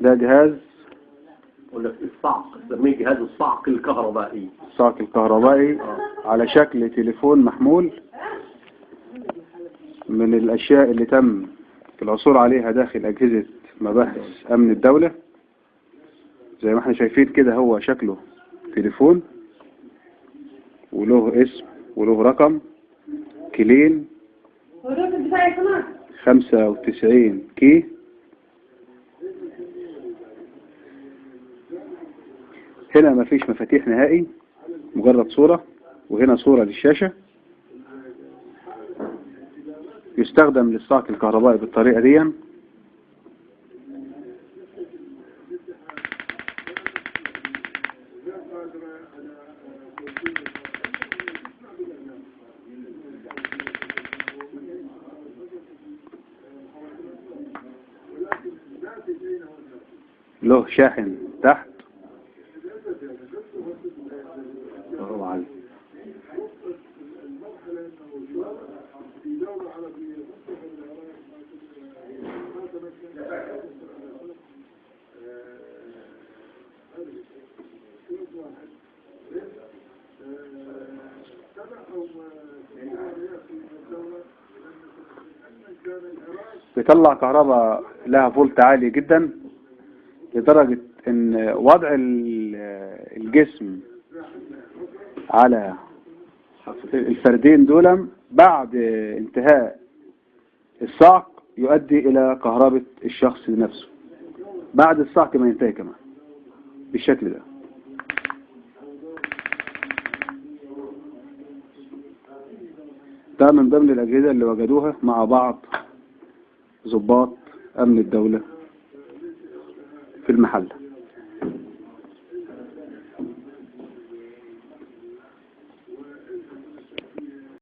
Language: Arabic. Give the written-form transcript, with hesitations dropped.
ده جهاز الصعق، نسميه جهاز الصعق الكهربائي. الصعق الكهربائي على شكل تليفون محمول، من الأشياء اللي تم العثور عليها داخل أجهزة مباحث أمن الدولة. زي ما احنا شايفين كده، هو شكله تليفون وله اسم وله رقم كلين 95 كي. هنا مفيش مفاتيح نهائي، مجرد صورة، وهنا صورة للشاشة. يستخدم للصعق الكهربائي بالطريقة دي. له شاحن تحت. بيطلع كهرباء لها فولت عالي جدا، لدرجة ان وضع الجسم على الفردين دول بعد انتهاء الصعق يؤدي الى كهرباء الشخص نفسه بعد الصعق ما ينتهي كمان بالشكل ده. ده من ضمن الأجهزة اللي وجدوها مع بعض ضباط أمن الدولة في المحل.